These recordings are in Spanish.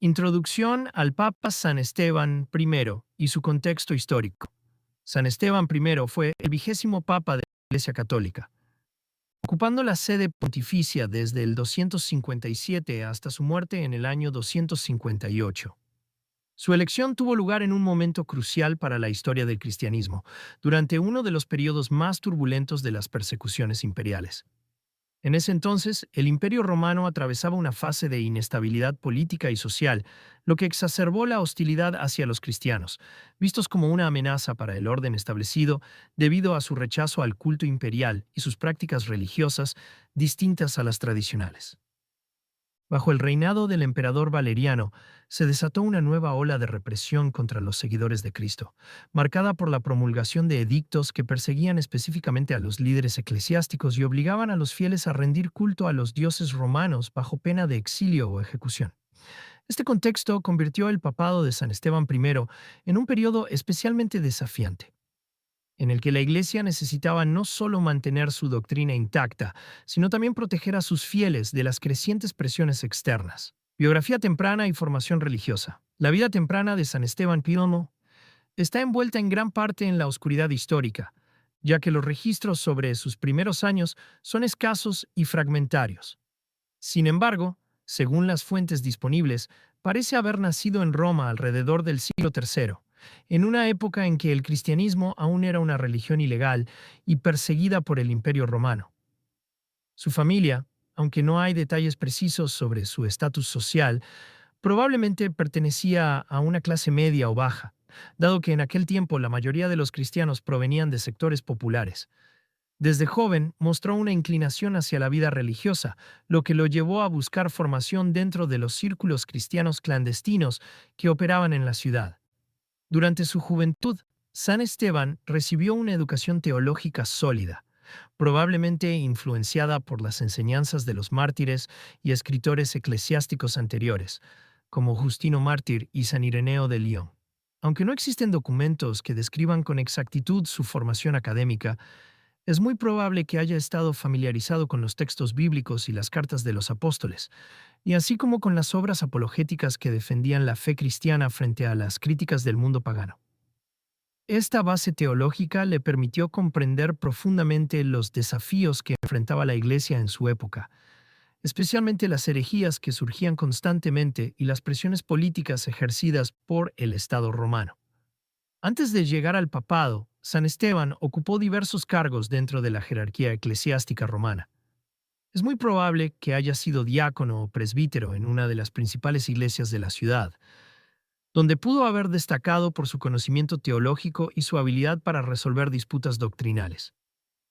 Introducción al Papa San Esteban I y su contexto histórico. San Esteban I fue el 20º Papa de la Iglesia Católica, ocupando la sede pontificia desde el 257 hasta su muerte en el año 258. Su elección tuvo lugar en un momento crucial para la historia del cristianismo, durante uno de los periodos más turbulentos de las persecuciones imperiales. En ese entonces, el Imperio Romano atravesaba una fase de inestabilidad política y social, lo que exacerbó la hostilidad hacia los cristianos, vistos como una amenaza para el orden establecido debido a su rechazo al culto imperial y sus prácticas religiosas distintas a las tradicionales. Bajo el reinado del emperador Valeriano, se desató una nueva ola de represión contra los seguidores de Cristo, marcada por la promulgación de edictos que perseguían específicamente a los líderes eclesiásticos y obligaban a los fieles a rendir culto a los dioses romanos bajo pena de exilio o ejecución. Este contexto convirtió el papado de San Esteban I en un periodo especialmente desafiante, en el que la Iglesia necesitaba no solo mantener su doctrina intacta, sino también proteger a sus fieles de las crecientes presiones externas. Biografía temprana y formación religiosa. La vida temprana de San Esteban I está envuelta en gran parte en la oscuridad histórica, ya que los registros sobre sus primeros años son escasos y fragmentarios. Sin embargo, según las fuentes disponibles, parece haber nacido en Roma alrededor del siglo III, en una época en que el cristianismo aún era una religión ilegal y perseguida por el Imperio Romano. Su familia, aunque no hay detalles precisos sobre su estatus social, probablemente pertenecía a una clase media o baja, dado que en aquel tiempo la mayoría de los cristianos provenían de sectores populares. Desde joven mostró una inclinación hacia la vida religiosa, lo que lo llevó a buscar formación dentro de los círculos cristianos clandestinos que operaban en la ciudad. Durante su juventud, San Esteban recibió una educación teológica sólida, probablemente influenciada por las enseñanzas de los mártires y escritores eclesiásticos anteriores, como Justino Mártir y San Ireneo de León. Aunque no existen documentos que describan con exactitud su formación académica, es muy probable que haya estado familiarizado con los textos bíblicos y las cartas de los apóstoles, y así como con las obras apologéticas que defendían la fe cristiana frente a las críticas del mundo pagano. Esta base teológica le permitió comprender profundamente los desafíos que enfrentaba la Iglesia en su época, especialmente las herejías que surgían constantemente y las presiones políticas ejercidas por el Estado romano. Antes de llegar al papado, San Esteban ocupó diversos cargos dentro de la jerarquía eclesiástica romana. Es muy probable que haya sido diácono o presbítero en una de las principales iglesias de la ciudad, donde pudo haber destacado por su conocimiento teológico y su habilidad para resolver disputas doctrinales.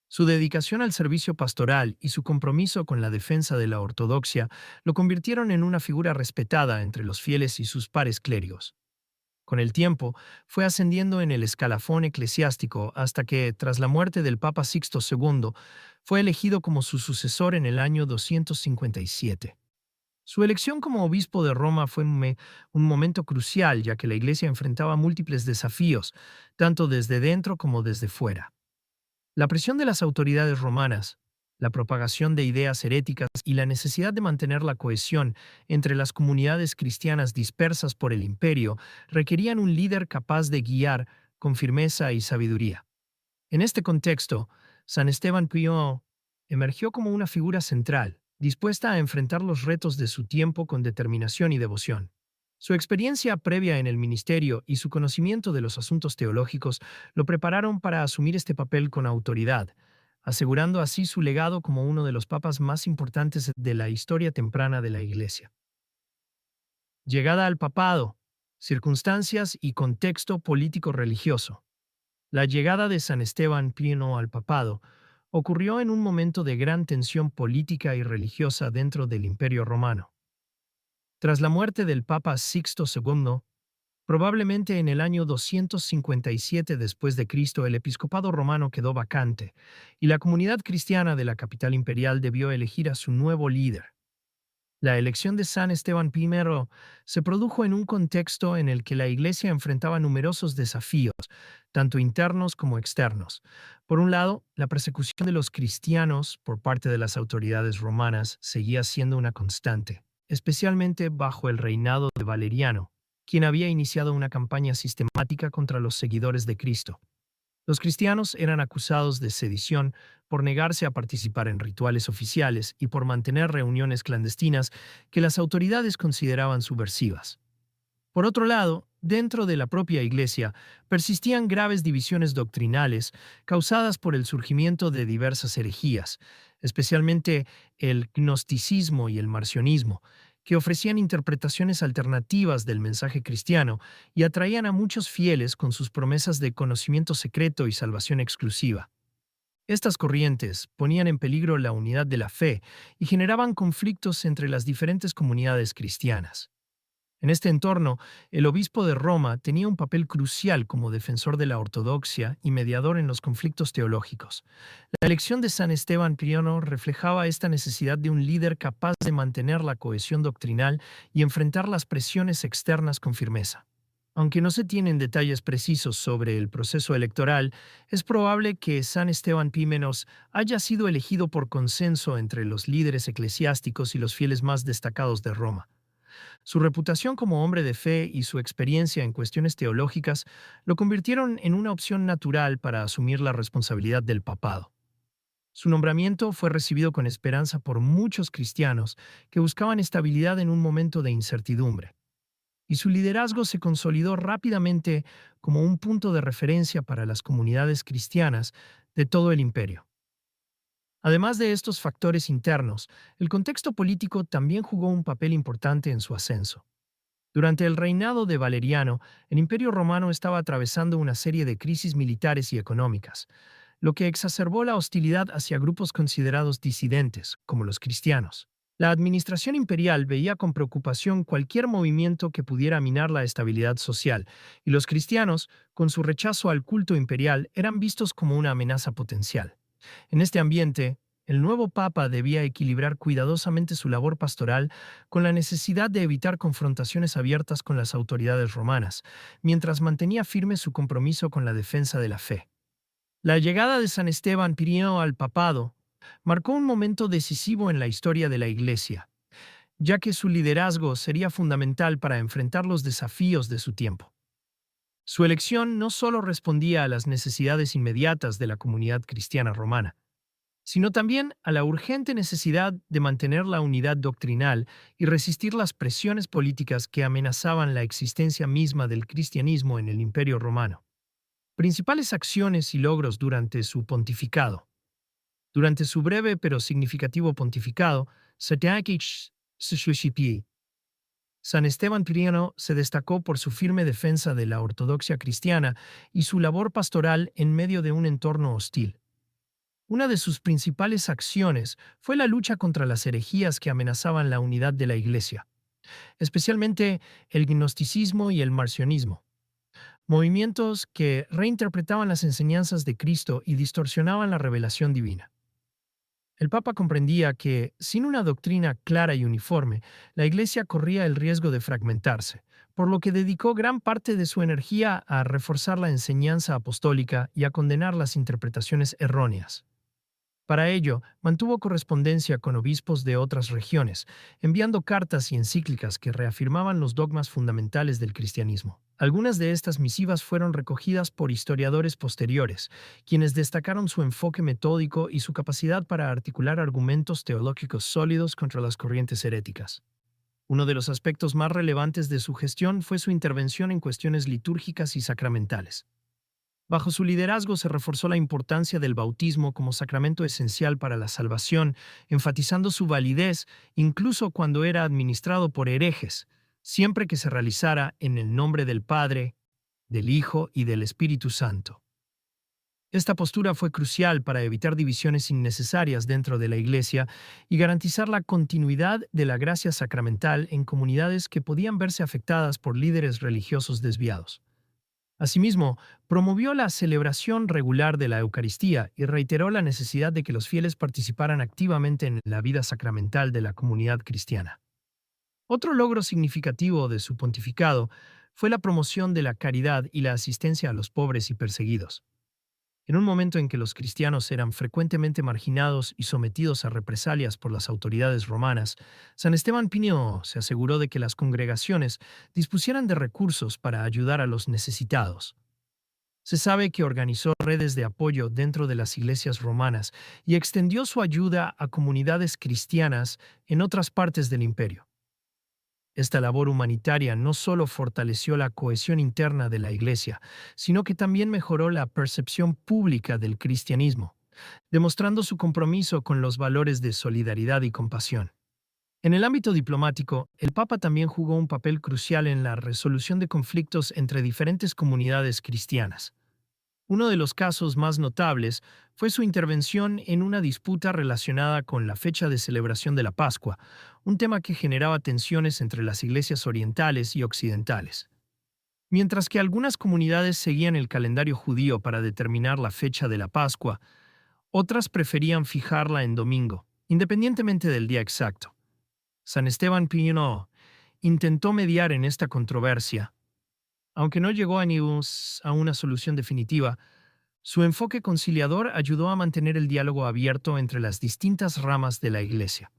Su dedicación al servicio pastoral y su compromiso con la defensa de la ortodoxia lo convirtieron en una figura respetada entre los fieles y sus pares clérigos. Con el tiempo, fue ascendiendo en el escalafón eclesiástico hasta que, tras la muerte del Papa Sixto II, fue elegido como su sucesor en el año 257. Su elección como obispo de Roma fue un momento crucial, ya que la Iglesia enfrentaba múltiples desafíos, tanto desde dentro como desde fuera. La presión de las autoridades romanas, la propagación de ideas heréticas y la necesidad de mantener la cohesión entre las comunidades cristianas dispersas por el imperio requerían un líder capaz de guiar con firmeza y sabiduría. En este contexto, San Esteban I emergió como una figura central, dispuesta a enfrentar los retos de su tiempo con determinación y devoción. Su experiencia previa en el ministerio y su conocimiento de los asuntos teológicos lo prepararon para asumir este papel con autoridad, asegurando así su legado como uno de los papas más importantes de la historia temprana de la Iglesia. Llegada al papado, circunstancias y contexto político-religioso. La llegada de San Esteban I al papado ocurrió en un momento de gran tensión política y religiosa dentro del Imperio Romano. Tras la muerte del Papa Sixto II, probablemente en el año 257 después de Cristo, el episcopado romano quedó vacante y la comunidad cristiana de la capital imperial debió elegir a su nuevo líder. La elección de San Esteban I se produjo en un contexto en el que la Iglesia enfrentaba numerosos desafíos, tanto internos como externos. Por un lado, la persecución de los cristianos por parte de las autoridades romanas seguía siendo una constante. especialmente bajo el reinado de Valeriano, quien había iniciado una campaña sistemática contra los seguidores de Cristo. Los cristianos eran acusados de sedición por negarse a participar en rituales oficiales y por mantener reuniones clandestinas que las autoridades consideraban subversivas. Por otro lado, dentro de la propia Iglesia persistían graves divisiones doctrinales causadas por el surgimiento de diversas herejías, especialmente el gnosticismo y el marcionismo, que ofrecían interpretaciones alternativas del mensaje cristiano y atraían a muchos fieles con sus promesas de conocimiento secreto y salvación exclusiva. Estas corrientes ponían en peligro la unidad de la fe y generaban conflictos entre las diferentes comunidades cristianas. En este entorno, el obispo de Roma tenía un papel crucial como defensor de la ortodoxia y mediador en los conflictos teológicos. La elección de San Esteban Pirino reflejaba esta necesidad de un líder capaz de mantener la cohesión doctrinal y enfrentar las presiones externas con firmeza. Aunque no se tienen detalles precisos sobre el proceso electoral, es probable que San Esteban Pimenos haya sido elegido por consenso entre los líderes eclesiásticos y los fieles más destacados de Roma. Su reputación como hombre de fe y su experiencia en cuestiones teológicas lo convirtieron en una opción natural para asumir la responsabilidad del papado. Su nombramiento fue recibido con esperanza por muchos cristianos que buscaban estabilidad en un momento de incertidumbre, y su liderazgo se consolidó rápidamente como un punto de referencia para las comunidades cristianas de todo el imperio. Además de estos factores internos, el contexto político también jugó un papel importante en su ascenso. Durante el reinado de Valeriano, el Imperio Romano estaba atravesando una serie de crisis militares y económicas, lo que exacerbó la hostilidad hacia grupos considerados disidentes, como los cristianos. La administración imperial veía con preocupación cualquier movimiento que pudiera minar la estabilidad social, y los cristianos, con su rechazo al culto imperial, eran vistos como una amenaza potencial. En este ambiente, el nuevo papa debía equilibrar cuidadosamente su labor pastoral con la necesidad de evitar confrontaciones abiertas con las autoridades romanas, mientras mantenía firme su compromiso con la defensa de la fe. La llegada de San Esteban Pirino al papado marcó un momento decisivo en la historia de la Iglesia, ya que su liderazgo sería fundamental para enfrentar los desafíos de su tiempo. Su elección no solo respondía a las necesidades inmediatas de la comunidad cristiana romana, sino también a la urgente necesidad de mantener la unidad doctrinal y resistir las presiones políticas que amenazaban la existencia misma del cristianismo en el Imperio Romano. Principales acciones y logros durante su pontificado. Durante su breve pero significativo pontificado, San Esteban Pirino se destacó por su firme defensa de la ortodoxia cristiana y su labor pastoral en medio de un entorno hostil. Una de sus principales acciones fue la lucha contra las herejías que amenazaban la unidad de la Iglesia, especialmente el gnosticismo y el marcionismo, movimientos que reinterpretaban las enseñanzas de Cristo y distorsionaban la revelación divina. El Papa comprendía que, sin una doctrina clara y uniforme, la Iglesia corría el riesgo de fragmentarse, por lo que dedicó gran parte de su energía a reforzar la enseñanza apostólica y a condenar las interpretaciones erróneas. Para ello, mantuvo correspondencia con obispos de otras regiones, enviando cartas y encíclicas que reafirmaban los dogmas fundamentales del cristianismo. Algunas de estas misivas fueron recogidas por historiadores posteriores, quienes destacaron su enfoque metódico y su capacidad para articular argumentos teológicos sólidos contra las corrientes heréticas. Uno de los aspectos más relevantes de su gestión fue su intervención en cuestiones litúrgicas y sacramentales. Bajo su liderazgo se reforzó la importancia del bautismo como sacramento esencial para la salvación, enfatizando su validez incluso cuando era administrado por herejes, siempre que se realizara en el nombre del Padre, del Hijo y del Espíritu Santo. Esta postura fue crucial para evitar divisiones innecesarias dentro de la Iglesia y garantizar la continuidad de la gracia sacramental en comunidades que podían verse afectadas por líderes religiosos desviados. Asimismo, promovió la celebración regular de la Eucaristía y reiteró la necesidad de que los fieles participaran activamente en la vida sacramental de la comunidad cristiana. Otro logro significativo de su pontificado fue la promoción de la caridad y la asistencia a los pobres y perseguidos. En un momento en que los cristianos eran frecuentemente marginados y sometidos a represalias por las autoridades romanas, San Esteban Pío se aseguró de que las congregaciones dispusieran de recursos para ayudar a los necesitados. Se sabe que organizó redes de apoyo dentro de las iglesias romanas y extendió su ayuda a comunidades cristianas en otras partes del imperio. Esta labor humanitaria no solo fortaleció la cohesión interna de la Iglesia, sino que también mejoró la percepción pública del cristianismo, demostrando su compromiso con los valores de solidaridad y compasión. En el ámbito diplomático, el Papa también jugó un papel crucial en la resolución de conflictos entre diferentes comunidades cristianas. Uno de los casos más notables fue su intervención en una disputa relacionada con la fecha de celebración de la Pascua, un tema que generaba tensiones entre las iglesias orientales y occidentales. Mientras que algunas comunidades seguían el calendario judío para determinar la fecha de la Pascua, otras preferían fijarla en domingo, independientemente del día exacto. San Esteban Pío intentó mediar en esta controversia. Aunque no llegó a una solución definitiva, su enfoque conciliador ayudó a mantener el diálogo abierto entre las distintas ramas de la Iglesia.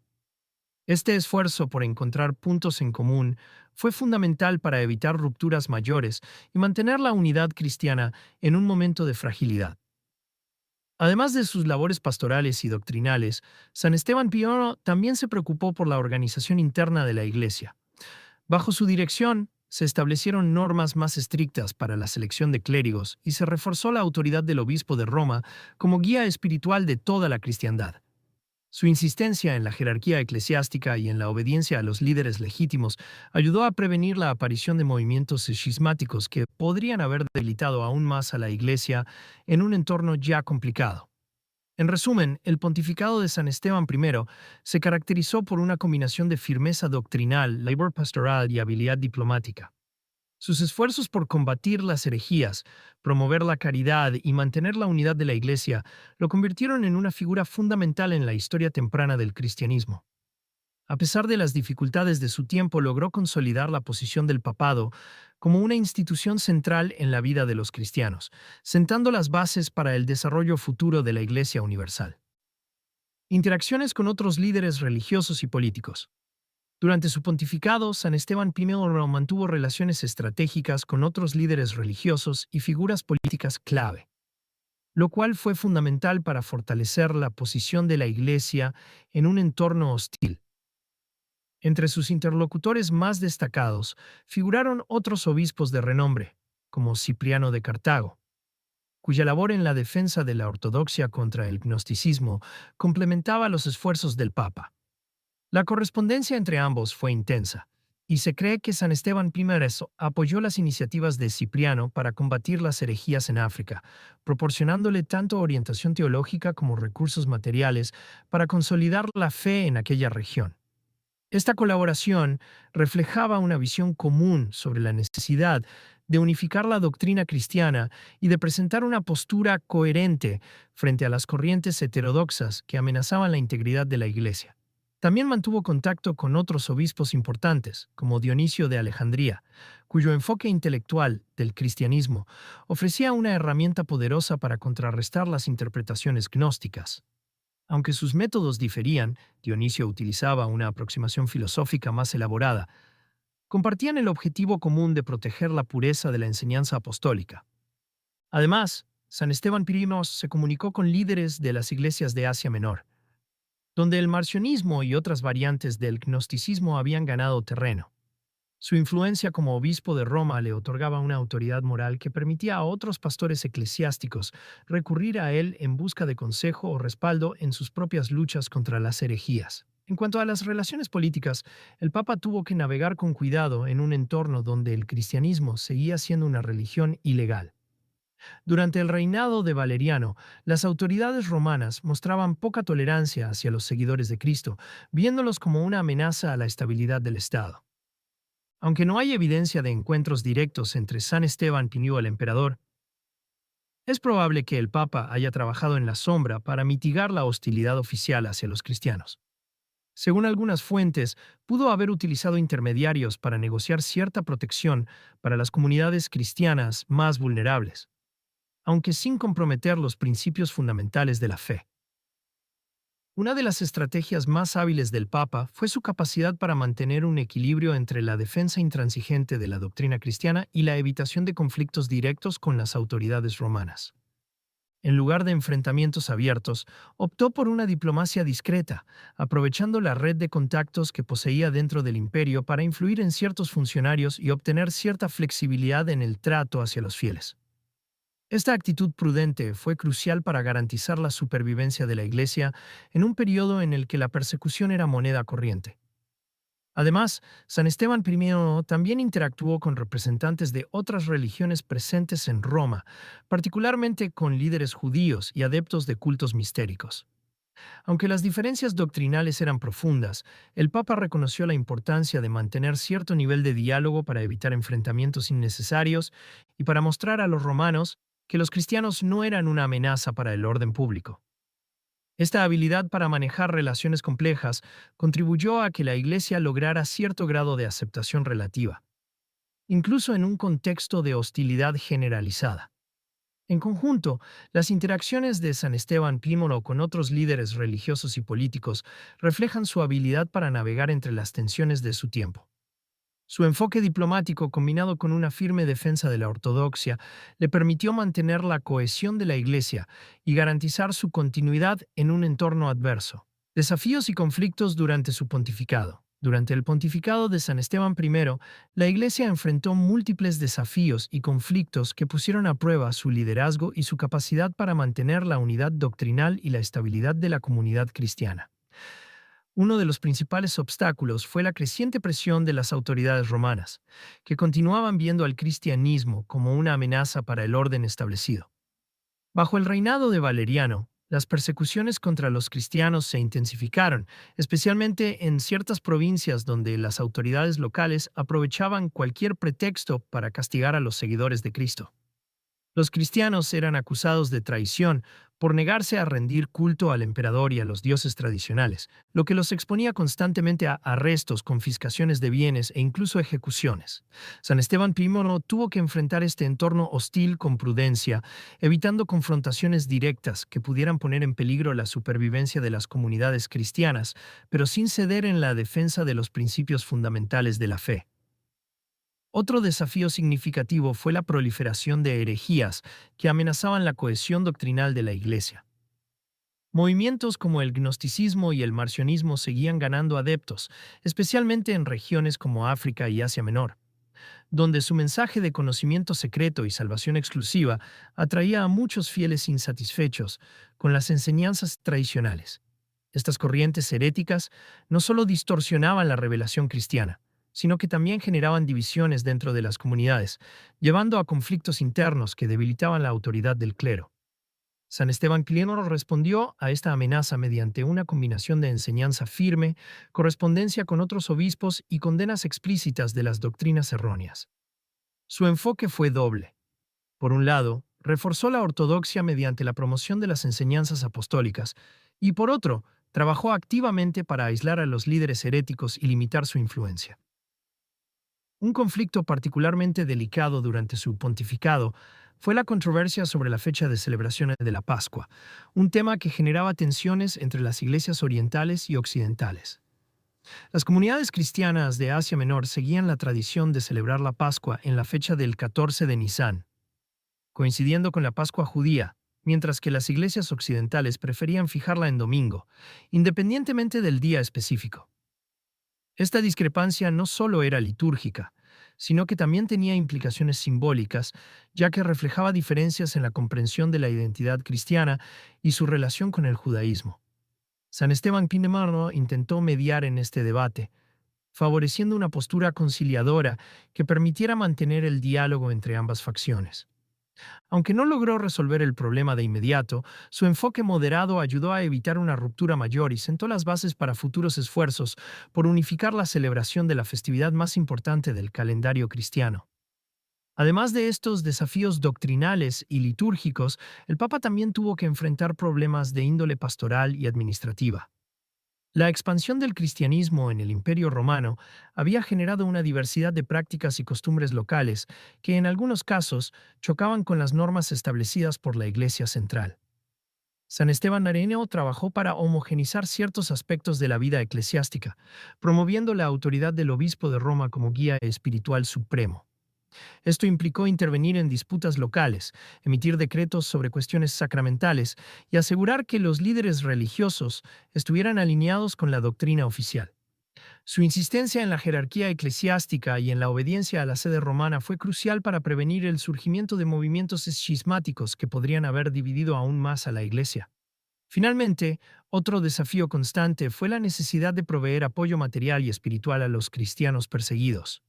Este esfuerzo por encontrar puntos en común fue fundamental para evitar rupturas mayores y mantener la unidad cristiana en un momento de fragilidad. Además de sus labores pastorales y doctrinales, San Esteban Pío también se preocupó por la organización interna de la Iglesia. Bajo su dirección, se establecieron normas más estrictas para la selección de clérigos y se reforzó la autoridad del obispo de Roma como guía espiritual de toda la cristiandad. Su insistencia en la jerarquía eclesiástica y en la obediencia a los líderes legítimos ayudó a prevenir la aparición de movimientos cismáticos que podrían haber debilitado aún más a la Iglesia en un entorno ya complicado. En resumen, el pontificado de San Esteban I se caracterizó por una combinación de firmeza doctrinal, labor pastoral y habilidad diplomática. Sus esfuerzos por combatir las herejías, promover la caridad y mantener la unidad de la Iglesia lo convirtieron en una figura fundamental en la historia temprana del cristianismo. A pesar de las dificultades de su tiempo, logró consolidar la posición del papado como una institución central en la vida de los cristianos, sentando las bases para el desarrollo futuro de la Iglesia universal. Interacciones con otros líderes religiosos y políticos. Durante su pontificado, San Esteban I mantuvo relaciones estratégicas con otros líderes religiosos y figuras políticas clave, lo cual fue fundamental para fortalecer la posición de la Iglesia en un entorno hostil. Entre sus interlocutores más destacados figuraron otros obispos de renombre, como Cipriano de Cartago, cuya labor en la defensa de la ortodoxia contra el gnosticismo complementaba los esfuerzos del Papa. La correspondencia entre ambos fue intensa, y se cree que San Esteban I apoyó las iniciativas de Cipriano para combatir las herejías en África, proporcionándole tanto orientación teológica como recursos materiales para consolidar la fe en aquella región. Esta colaboración reflejaba una visión común sobre la necesidad de unificar la doctrina cristiana y de presentar una postura coherente frente a las corrientes heterodoxas que amenazaban la integridad de la Iglesia. También mantuvo contacto con otros obispos importantes, como Dionisio de Alejandría, cuyo enfoque intelectual del cristianismo ofrecía una herramienta poderosa para contrarrestar las interpretaciones gnósticas. Aunque sus métodos diferían, Dionisio utilizaba una aproximación filosófica más elaborada, compartían el objetivo común de proteger la pureza de la enseñanza apostólica. Además, San Esteban I se comunicó con líderes de las iglesias de Asia Menor, donde el marcionismo y otras variantes del gnosticismo habían ganado terreno. Su influencia como obispo de Roma le otorgaba una autoridad moral que permitía a otros pastores eclesiásticos recurrir a él en busca de consejo o respaldo en sus propias luchas contra las herejías. En cuanto a las relaciones políticas, el Papa tuvo que navegar con cuidado en un entorno donde el cristianismo seguía siendo una religión ilegal. Durante el reinado de Valeriano, las autoridades romanas mostraban poca tolerancia hacia los seguidores de Cristo, viéndolos como una amenaza a la estabilidad del Estado. Aunque no hay evidencia de encuentros directos entre San Esteban y el emperador, es probable que el Papa haya trabajado en la sombra para mitigar la hostilidad oficial hacia los cristianos. Según algunas fuentes, pudo haber utilizado intermediarios para negociar cierta protección para las comunidades cristianas más vulnerables. aunque sin comprometer los principios fundamentales de la fe. Una de las estrategias más hábiles del Papa fue su capacidad para mantener un equilibrio entre la defensa intransigente de la doctrina cristiana y la evitación de conflictos directos con las autoridades romanas. En lugar de enfrentamientos abiertos, optó por una diplomacia discreta, aprovechando la red de contactos que poseía dentro del imperio para influir en ciertos funcionarios y obtener cierta flexibilidad en el trato hacia los fieles. Esta actitud prudente fue crucial para garantizar la supervivencia de la Iglesia en un periodo en el que la persecución era moneda corriente. Además, San Esteban I también interactuó con representantes de otras religiones presentes en Roma, particularmente con líderes judíos y adeptos de cultos mistéricos. Aunque las diferencias doctrinales eran profundas, el Papa reconoció la importancia de mantener cierto nivel de diálogo para evitar enfrentamientos innecesarios y para mostrar a los romanos que los cristianos no eran una amenaza para el orden público. Esta habilidad para manejar relaciones complejas contribuyó a que la Iglesia lograra cierto grado de aceptación relativa, incluso en un contexto de hostilidad generalizada. En conjunto, las interacciones de San Esteban I con otros líderes religiosos y políticos reflejan su habilidad para navegar entre las tensiones de su tiempo. Su enfoque diplomático, combinado con una firme defensa de la ortodoxia, le permitió mantener la cohesión de la Iglesia y garantizar su continuidad en un entorno adverso. Desafíos y conflictos durante su pontificado. Durante el pontificado de San Esteban I, la Iglesia enfrentó múltiples desafíos y conflictos que pusieron a prueba su liderazgo y su capacidad para mantener la unidad doctrinal y la estabilidad de la comunidad cristiana. Uno de los principales obstáculos fue la creciente presión de las autoridades romanas, que continuaban viendo al cristianismo como una amenaza para el orden establecido. Bajo el reinado de Valeriano, las persecuciones contra los cristianos se intensificaron, especialmente en ciertas provincias donde las autoridades locales aprovechaban cualquier pretexto para castigar a los seguidores de Cristo. Los cristianos eran acusados de traición por negarse a rendir culto al emperador y a los dioses tradicionales, lo que los exponía constantemente a arrestos, confiscaciones de bienes e incluso ejecuciones. San Esteban I tuvo que enfrentar este entorno hostil con prudencia, evitando confrontaciones directas que pudieran poner en peligro la supervivencia de las comunidades cristianas, pero sin ceder en la defensa de los principios fundamentales de la fe. Otro desafío significativo fue la proliferación de herejías que amenazaban la cohesión doctrinal de la Iglesia. Movimientos como el gnosticismo y el marcionismo seguían ganando adeptos, especialmente en regiones como África y Asia Menor, donde su mensaje de conocimiento secreto y salvación exclusiva atraía a muchos fieles insatisfechos con las enseñanzas tradicionales. Estas corrientes heréticas no solo distorsionaban la revelación cristiana, sino que también generaban divisiones dentro de las comunidades, llevando a conflictos internos que debilitaban la autoridad del clero. San Esteban I respondió a esta amenaza mediante una combinación de enseñanza firme, correspondencia con otros obispos y condenas explícitas de las doctrinas erróneas. Su enfoque fue doble. Por un lado, reforzó la ortodoxia mediante la promoción de las enseñanzas apostólicas, y por otro, trabajó activamente para aislar a los líderes heréticos y limitar su influencia. Un conflicto particularmente delicado durante su pontificado fue la controversia sobre la fecha de celebración de la Pascua, un tema que generaba tensiones entre las iglesias orientales y occidentales. Las comunidades cristianas de Asia Menor seguían la tradición de celebrar la Pascua en la fecha del 14 de Nisán, coincidiendo con la Pascua judía, mientras que las iglesias occidentales preferían fijarla en domingo, independientemente del día específico. Esta discrepancia no solo era litúrgica, sino que también tenía implicaciones simbólicas, ya que reflejaba diferencias en la comprensión de la identidad cristiana y su relación con el judaísmo. San Esteban I intentó mediar en este debate, favoreciendo una postura conciliadora que permitiera mantener el diálogo entre ambas facciones. Aunque no logró resolver el problema de inmediato, su enfoque moderado ayudó a evitar una ruptura mayor y sentó las bases para futuros esfuerzos por unificar la celebración de la festividad más importante del calendario cristiano. Además de estos desafíos doctrinales y litúrgicos, el Papa también tuvo que enfrentar problemas de índole pastoral y administrativa. La expansión del cristianismo en el Imperio Romano había generado una diversidad de prácticas y costumbres locales que en algunos casos chocaban con las normas establecidas por la Iglesia central. San Esteban Areneo trabajó para homogenizar ciertos aspectos de la vida eclesiástica, promoviendo la autoridad del obispo de Roma como guía espiritual supremo. Esto implicó intervenir en disputas locales, emitir decretos sobre cuestiones sacramentales y asegurar que los líderes religiosos estuvieran alineados con la doctrina oficial. Su insistencia en la jerarquía eclesiástica y en la obediencia a la sede romana fue crucial para prevenir el surgimiento de movimientos escismáticos que podrían haber dividido aún más a la Iglesia. Finalmente, otro desafío constante fue la necesidad de proveer apoyo material y espiritual a los cristianos perseguidos.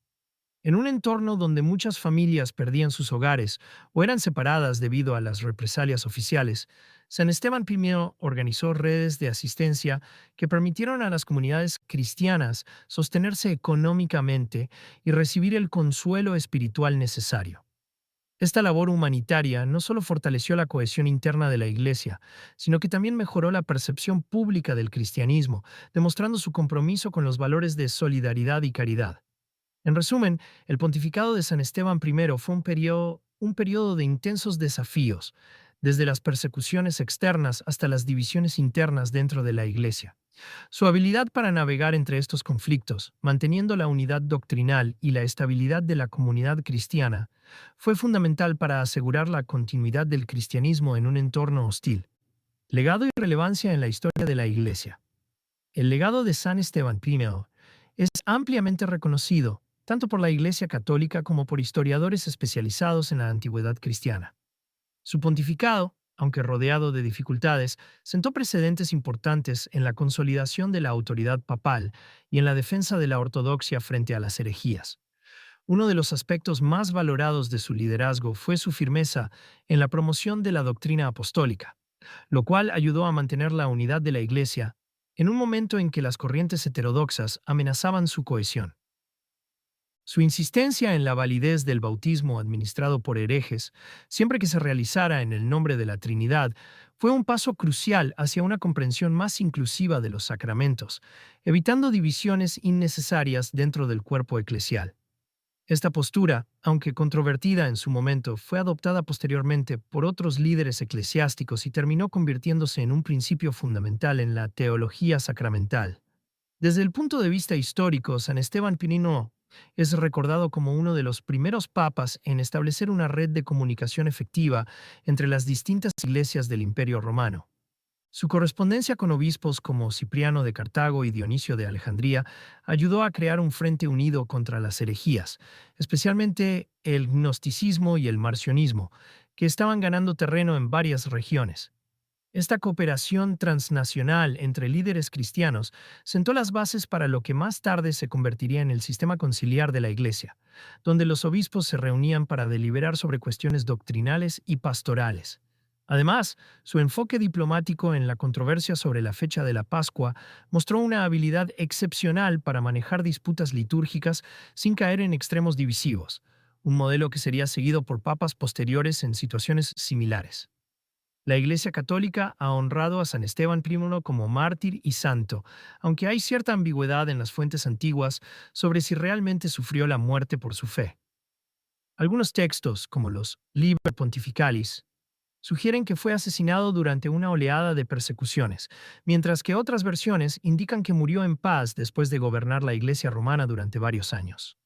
En un entorno donde muchas familias perdían sus hogares o eran separadas debido a las represalias oficiales, San Esteban I organizó redes de asistencia que permitieron a las comunidades cristianas sostenerse económicamente y recibir el consuelo espiritual necesario. Esta labor humanitaria no solo fortaleció la cohesión interna de la Iglesia, sino que también mejoró la percepción pública del cristianismo, demostrando su compromiso con los valores de solidaridad y caridad. En resumen, el pontificado de San Esteban I fue un periodo de intensos desafíos, desde las persecuciones externas hasta las divisiones internas dentro de la Iglesia. Su habilidad para navegar entre estos conflictos, manteniendo la unidad doctrinal y la estabilidad de la comunidad cristiana, fue fundamental para asegurar la continuidad del cristianismo en un entorno hostil. Legado y relevancia en la historia de la Iglesia. El legado de San Esteban I es ampliamente reconocido, tanto por la Iglesia Católica como por historiadores especializados en la antigüedad cristiana. Su pontificado, aunque rodeado de dificultades, sentó precedentes importantes en la consolidación de la autoridad papal y en la defensa de la ortodoxia frente a las herejías. Uno de los aspectos más valorados de su liderazgo fue su firmeza en la promoción de la doctrina apostólica, lo cual ayudó a mantener la unidad de la Iglesia en un momento en que las corrientes heterodoxas amenazaban su cohesión. Su insistencia en la validez del bautismo administrado por herejes, siempre que se realizara en el nombre de la Trinidad, fue un paso crucial hacia una comprensión más inclusiva de los sacramentos, evitando divisiones innecesarias dentro del cuerpo eclesial. Esta postura, aunque controvertida en su momento, fue adoptada posteriormente por otros líderes eclesiásticos y terminó convirtiéndose en un principio fundamental en la teología sacramental. Desde el punto de vista histórico, San Esteban Pinino es recordado como uno de los primeros papas en establecer una red de comunicación efectiva entre las distintas iglesias del Imperio Romano. Su correspondencia con obispos como Cipriano de Cartago y Dionisio de Alejandría ayudó a crear un frente unido contra las herejías, especialmente el gnosticismo y el marcionismo, que estaban ganando terreno en varias regiones. Esta cooperación transnacional entre líderes cristianos sentó las bases para lo que más tarde se convertiría en el sistema conciliar de la Iglesia, donde los obispos se reunían para deliberar sobre cuestiones doctrinales y pastorales. Además, su enfoque diplomático en la controversia sobre la fecha de la Pascua mostró una habilidad excepcional para manejar disputas litúrgicas sin caer en extremos divisivos, un modelo que sería seguido por papas posteriores en situaciones similares. La Iglesia Católica ha honrado a San Esteban I como mártir y santo, aunque hay cierta ambigüedad en las fuentes antiguas sobre si realmente sufrió la muerte por su fe. Algunos textos, como los Liber Pontificalis, sugieren que fue asesinado durante una oleada de persecuciones, mientras que otras versiones indican que murió en paz después de gobernar la Iglesia romana durante varios años.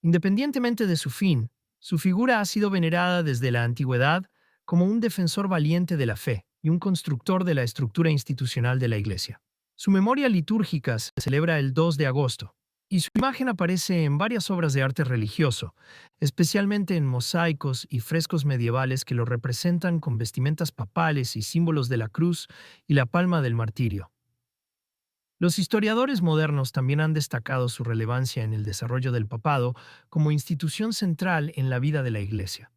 Independientemente de su fin, su figura ha sido venerada desde la antigüedad como un defensor valiente de la fe y un constructor de la estructura institucional de la Iglesia. Su memoria litúrgica se celebra el 2 de agosto, y su imagen aparece en varias obras de arte religioso, especialmente en mosaicos y frescos medievales que lo representan con vestimentas papales y símbolos de la cruz y la palma del martirio. Los historiadores modernos también han destacado su relevancia en el desarrollo del papado como institución central en la vida de la Iglesia.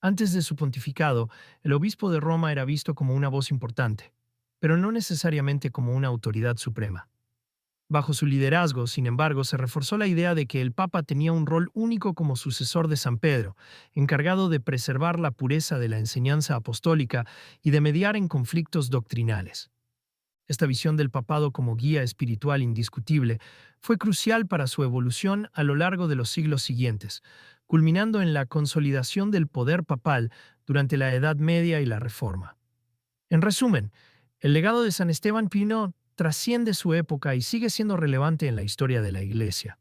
Antes de su pontificado, el obispo de Roma era visto como una voz importante, pero no necesariamente como una autoridad suprema. Bajo su liderazgo, sin embargo, se reforzó la idea de que el Papa tenía un rol único como sucesor de San Pedro, encargado de preservar la pureza de la enseñanza apostólica y de mediar en conflictos doctrinales. Esta visión del papado como guía espiritual indiscutible fue crucial para su evolución a lo largo de los siglos siguientes, culminando en la consolidación del poder papal durante la Edad Media y la Reforma. En resumen, el legado de San Esteban Pino trasciende su época y sigue siendo relevante en la historia de la Iglesia.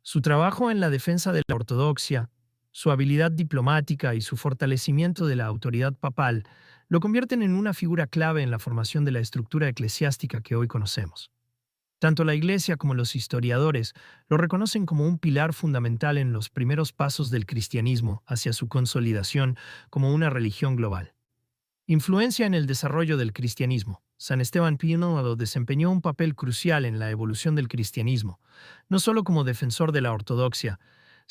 Su trabajo en la defensa de la ortodoxia, su habilidad diplomática y su fortalecimiento de la autoridad papal lo convierten en una figura clave en la formación de la estructura eclesiástica que hoy conocemos. Tanto la Iglesia como los historiadores lo reconocen como un pilar fundamental en los primeros pasos del cristianismo hacia su consolidación como una religión global. Influencia en el desarrollo del cristianismo. San Esteban Pío desempeñó un papel crucial en la evolución del cristianismo, no solo como defensor de la ortodoxia,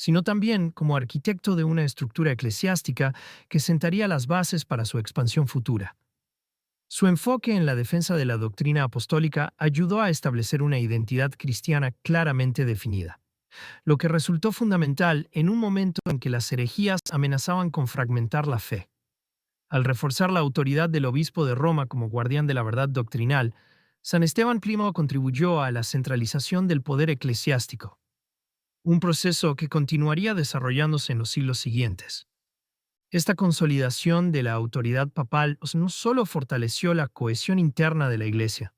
sino también como arquitecto de una estructura eclesiástica que sentaría las bases para su expansión futura. Su enfoque en la defensa de la doctrina apostólica ayudó a establecer una identidad cristiana claramente definida, lo que resultó fundamental en un momento en que las herejías amenazaban con fragmentar la fe. Al reforzar la autoridad del obispo de Roma como guardián de la verdad doctrinal, San Esteban I contribuyó a la centralización del poder eclesiástico, un proceso que continuaría desarrollándose en los siglos siguientes. Esta consolidación de la autoridad papal no solo fortaleció la cohesión interna de la Iglesia,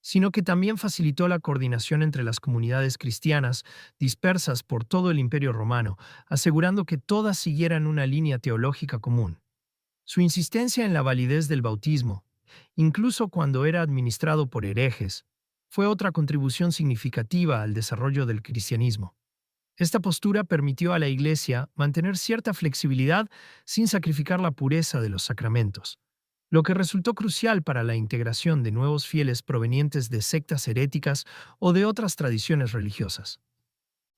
sino que también facilitó la coordinación entre las comunidades cristianas dispersas por todo el Imperio Romano, asegurando que todas siguieran una línea teológica común. Su insistencia en la validez del bautismo, incluso cuando era administrado por herejes, fue otra contribución significativa al desarrollo del cristianismo. Esta postura permitió a la Iglesia mantener cierta flexibilidad sin sacrificar la pureza de los sacramentos, lo que resultó crucial para la integración de nuevos fieles provenientes de sectas heréticas o de otras tradiciones religiosas.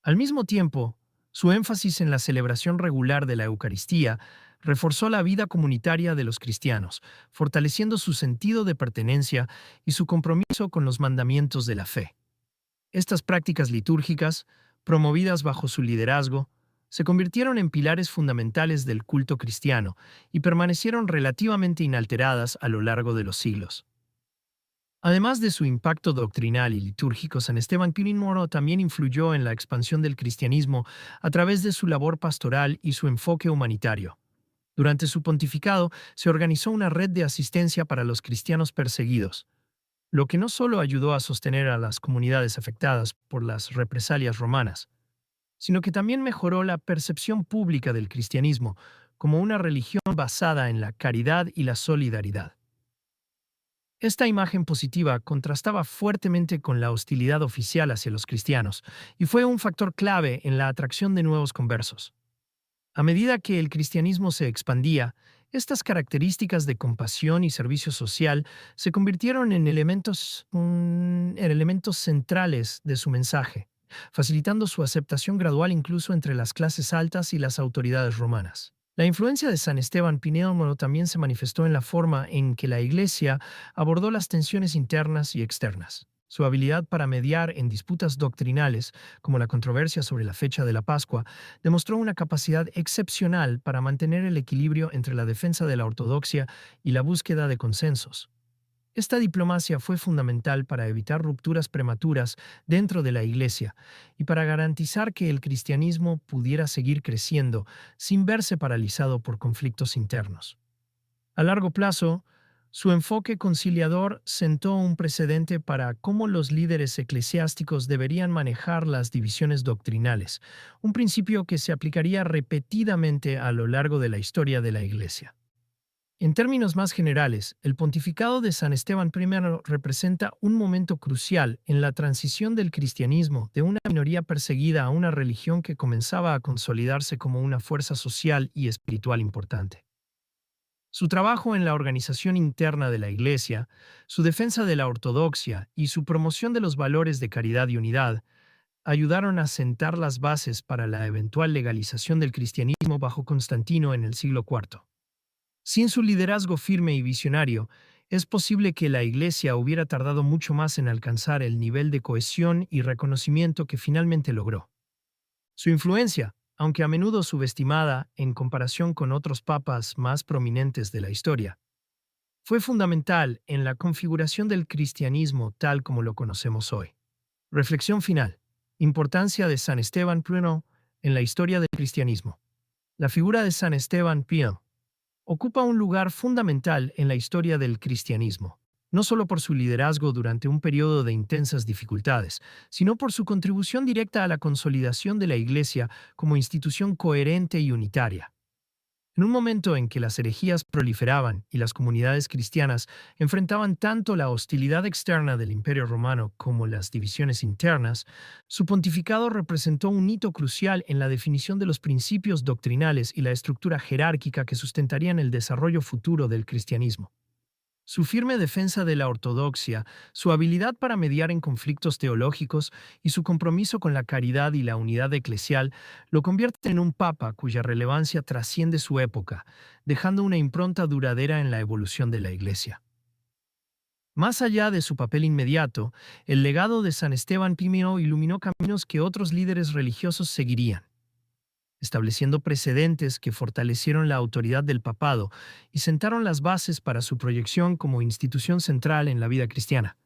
Al mismo tiempo, su énfasis en la celebración regular de la Eucaristía reforzó la vida comunitaria de los cristianos, fortaleciendo su sentido de pertenencia y su compromiso con los mandamientos de la fe. Estas prácticas litúrgicas, promovidas bajo su liderazgo, se convirtieron en pilares fundamentales del culto cristiano y permanecieron relativamente inalteradas a lo largo de los siglos. Además de su impacto doctrinal y litúrgico, San Esteban Pío también influyó en la expansión del cristianismo a través de su labor pastoral y su enfoque humanitario. Durante su pontificado se organizó una red de asistencia para los cristianos perseguidos, lo que no solo ayudó a sostener a las comunidades afectadas por las represalias romanas, sino que también mejoró la percepción pública del cristianismo como una religión basada en la caridad y la solidaridad. Esta imagen positiva contrastaba fuertemente con la hostilidad oficial hacia los cristianos y fue un factor clave en la atracción de nuevos conversos. A medida que el cristianismo se expandía, estas características de compasión y servicio social se convirtieron en elementos centrales de su mensaje, facilitando su aceptación gradual incluso entre las clases altas y las autoridades romanas. La influencia de San Esteban Pío también se manifestó en la forma en que la Iglesia abordó las tensiones internas y externas. Su habilidad para mediar en disputas doctrinales, como la controversia sobre la fecha de la Pascua, demostró una capacidad excepcional para mantener el equilibrio entre la defensa de la ortodoxia y la búsqueda de consensos. Esta diplomacia fue fundamental para evitar rupturas prematuras dentro de la Iglesia y para garantizar que el cristianismo pudiera seguir creciendo sin verse paralizado por conflictos internos. A largo plazo, su enfoque conciliador sentó un precedente para cómo los líderes eclesiásticos deberían manejar las divisiones doctrinales, un principio que se aplicaría repetidamente a lo largo de la historia de la Iglesia. En términos más generales, el pontificado de San Esteban I representa un momento crucial en la transición del cristianismo de una minoría perseguida a una religión que comenzaba a consolidarse como una fuerza social y espiritual importante. Su trabajo en la organización interna de la Iglesia, su defensa de la ortodoxia y su promoción de los valores de caridad y unidad ayudaron a sentar las bases para la eventual legalización del cristianismo bajo Constantino en el siglo IV. Sin su liderazgo firme y visionario, es posible que la Iglesia hubiera tardado mucho más en alcanzar el nivel de cohesión y reconocimiento que finalmente logró. Su influencia, aunque a menudo subestimada en comparación con otros papas más prominentes de la historia, Fue fundamental en la configuración del cristianismo tal como lo conocemos hoy. Reflexión final. Importancia de San Esteban I en la historia del cristianismo. La figura de San Esteban I ocupa un lugar fundamental en la historia del cristianismo, no solo por su liderazgo durante un periodo de intensas dificultades, sino por su contribución directa a la consolidación de la Iglesia como institución coherente y unitaria. En un momento en que las herejías proliferaban y las comunidades cristianas enfrentaban tanto la hostilidad externa del Imperio Romano como las divisiones internas, su pontificado representó un hito crucial en la definición de los principios doctrinales y la estructura jerárquica que sustentarían el desarrollo futuro del cristianismo. Su firme defensa de la ortodoxia, su habilidad para mediar en conflictos teológicos y su compromiso con la caridad y la unidad eclesial lo convierten en un papa cuya relevancia trasciende su época, dejando una impronta duradera en la evolución de la Iglesia. Más allá de su papel inmediato, el legado de San Esteban I iluminó caminos que otros líderes religiosos seguirían, estableciendo precedentes que fortalecieron la autoridad del papado y sentaron las bases para su proyección como institución central en la vida cristiana.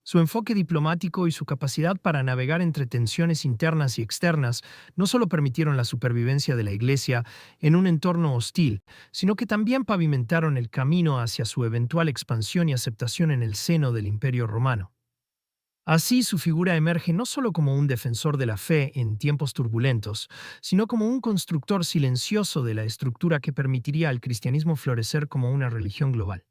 Su enfoque diplomático y su capacidad para navegar entre tensiones internas y externas no solo permitieron la supervivencia de la Iglesia en un entorno hostil, sino que también pavimentaron el camino hacia su eventual expansión y aceptación en el seno del Imperio Romano. Así, su figura emerge no solo como un defensor de la fe en tiempos turbulentos, sino como un constructor silencioso de la estructura que permitiría al cristianismo florecer como una religión global.